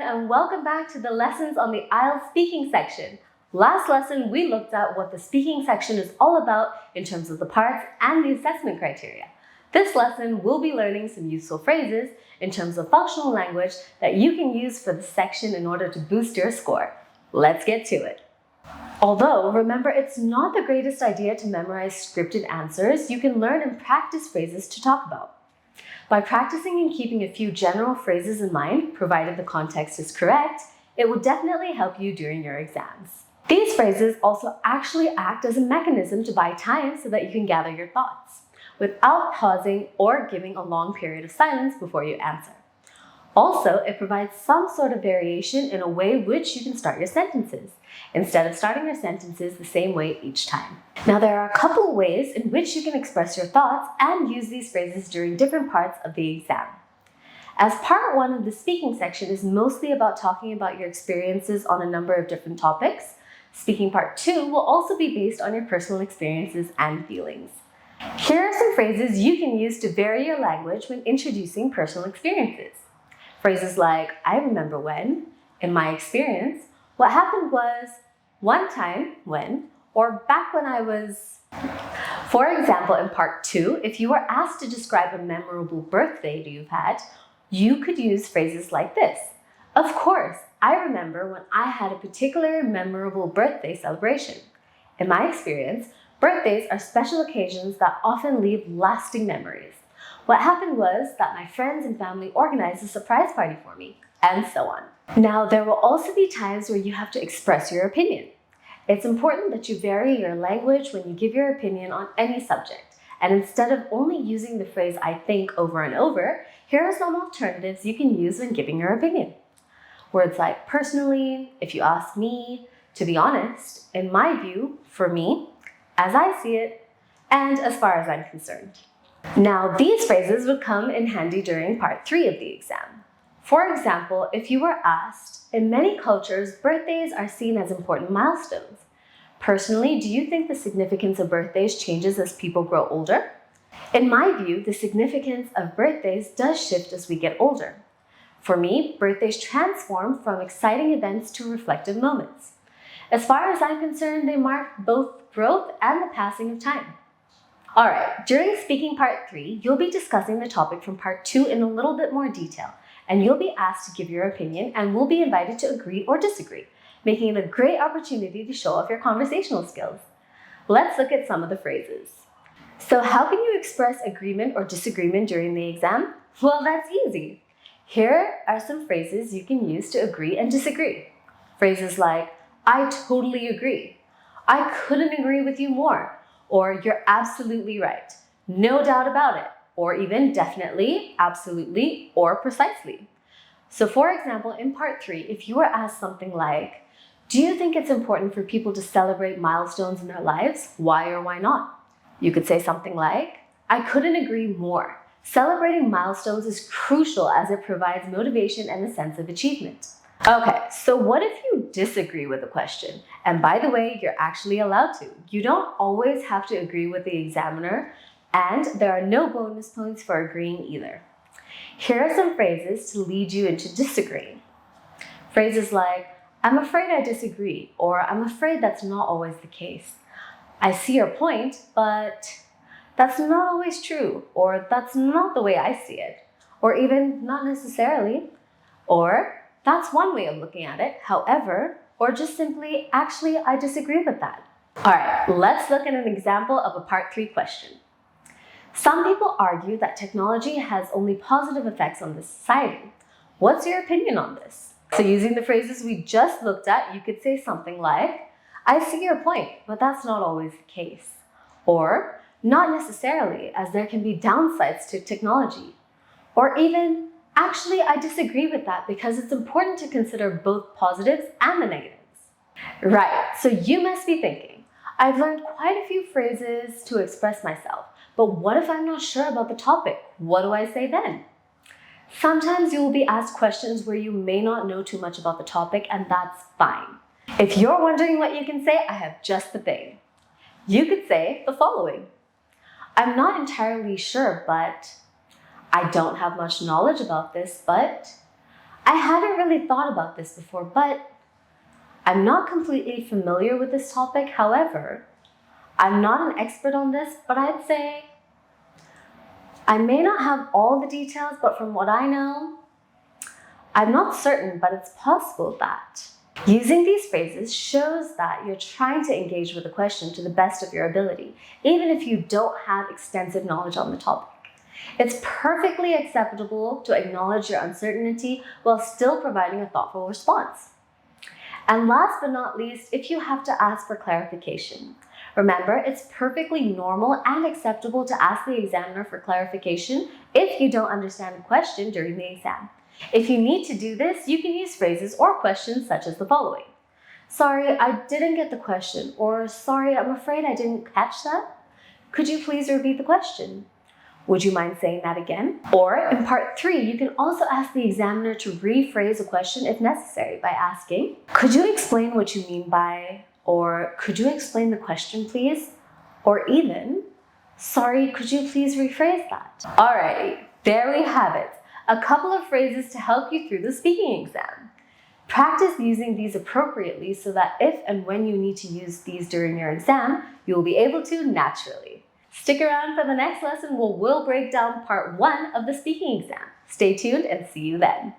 and welcome back to the lessons on the IELTS speaking section. Last lesson, we looked at what the speaking section is all about in terms of the parts and the assessment criteria. This lesson, we'll be learning some useful phrases in terms of functional language that you can use for the section in order to boost your score. Let's get to it. Although, remember, it's not the greatest idea to memorize scripted answers, you can learn and practice phrases to talk about. By practicing and keeping a few general phrases in mind, provided the context is correct, it will definitely help you during your exams. These phrases also actually act as a mechanism to buy time so that you can gather your thoughts, without pausing or giving a long period of silence before you answer. Also, it provides some sort of variation in a way which you can start your sentences, instead of starting your sentences the same way each time. Now, there are a couple of ways in which you can express your thoughts and use these phrases during different parts of the exam. As part 1 of the speaking section is mostly about talking about your experiences on a number of different topics, speaking part 2 will also be based on your personal experiences and feelings. Here are some phrases you can use to vary your language when introducing personal experiences. Phrases like, I remember when, in my experience, what happened was, one time when, or back when I was. For example, in part 2, if you were asked to describe a memorable birthday you've had, you could use phrases like this. Of course, I remember when I had a particular memorable birthday celebration. In my experience, birthdays are special occasions that often leave lasting memories. What happened was that my friends and family organized a surprise party for me, and so on. Now, there will also be times where you have to express your opinion. It's important that you vary your language when you give your opinion on any subject, and instead of only using the phrase I think over and over, here are some alternatives you can use when giving your opinion. Words like personally, if you ask me, to be honest, in my view, for me, as I see it, and as far as I'm concerned. Now, these phrases would come in handy during part 3 of the exam. For example, if you were asked, in many cultures, birthdays are seen as important milestones. Personally, do you think the significance of birthdays changes as people grow older? In my view, the significance of birthdays does shift as we get older. For me, birthdays transform from exciting events to reflective moments. As far as I'm concerned, they mark both growth and the passing of time. Alright, during speaking part 3, you'll be discussing the topic from part 2 in a little bit more detail, and you'll be asked to give your opinion and will be invited to agree or disagree, making it a great opportunity to show off your conversational skills. Let's look at some of the phrases. So how can you express agreement or disagreement during the exam? Well, that's easy. Here are some phrases you can use to agree and disagree. Phrases like, I totally agree. I couldn't agree with you more. Or you're absolutely right, no doubt about it, or even definitely, absolutely, or precisely. So for example, in part 3, if you were asked something like, do you think it's important for people to celebrate milestones in their lives? Why or why not? You could say something like, I couldn't agree more. Celebrating milestones is crucial as it provides motivation and a sense of achievement. Okay, so what if you disagree with the question? And by the way, you're actually allowed to. You don't always have to agree with the examiner, and there are no bonus points for agreeing either. Here are some phrases to lead you into disagreeing. Phrases like, I'm afraid I disagree, or I'm afraid that's not always the case. I see your point, but that's not always true, or that's not the way I see it, or even not necessarily, or that's one way of looking at it, however, or just simply, actually, I disagree with that. All right, let's look at an example of a part 3 question. Some people argue that technology has only positive effects on the society. What's your opinion on this? So using the phrases we just looked at, you could say something like, I see your point, but that's not always the case. Or, not necessarily, as there can be downsides to technology. Or even, actually, I disagree with that because it's important to consider both positives and the negatives. Right, so you must be thinking, I've learned quite a few phrases to express myself, but what if I'm not sure about the topic? What do I say then? Sometimes you will be asked questions where you may not know too much about the topic, and that's fine. If you're wondering what you can say, I have just the thing. You could say the following. I'm not entirely sure, but I don't have much knowledge about this, but I hadn't really thought about this before, but I'm not completely familiar with this topic. However, I'm not an expert on this, but I'd say I may not have all the details, but from what I know, I'm not certain, but it's possible that using these phrases shows that you're trying to engage with the question to the best of your ability, even if you don't have extensive knowledge on the topic. It's perfectly acceptable to acknowledge your uncertainty while still providing a thoughtful response. And last but not least, if you have to ask for clarification, remember, it's perfectly normal and acceptable to ask the examiner for clarification if you don't understand the question during the exam. If you need to do this, you can use phrases or questions such as the following. Sorry, I didn't get the question, or sorry, I'm afraid I didn't catch that. Could you please repeat the question? Would you mind saying that again? Or in part 3, you can also ask the examiner to rephrase a question if necessary by asking, could you explain what you mean by, or could you explain the question please? Or even, sorry, could you please rephrase that? Alrighty, there we have it. A couple of phrases to help you through the speaking exam. Practice using these appropriately so that if and when you need to use these during your exam, you'll be able to naturally. Stick around for the next lesson where we'll break down part 1 of the speaking exam. Stay tuned and see you then.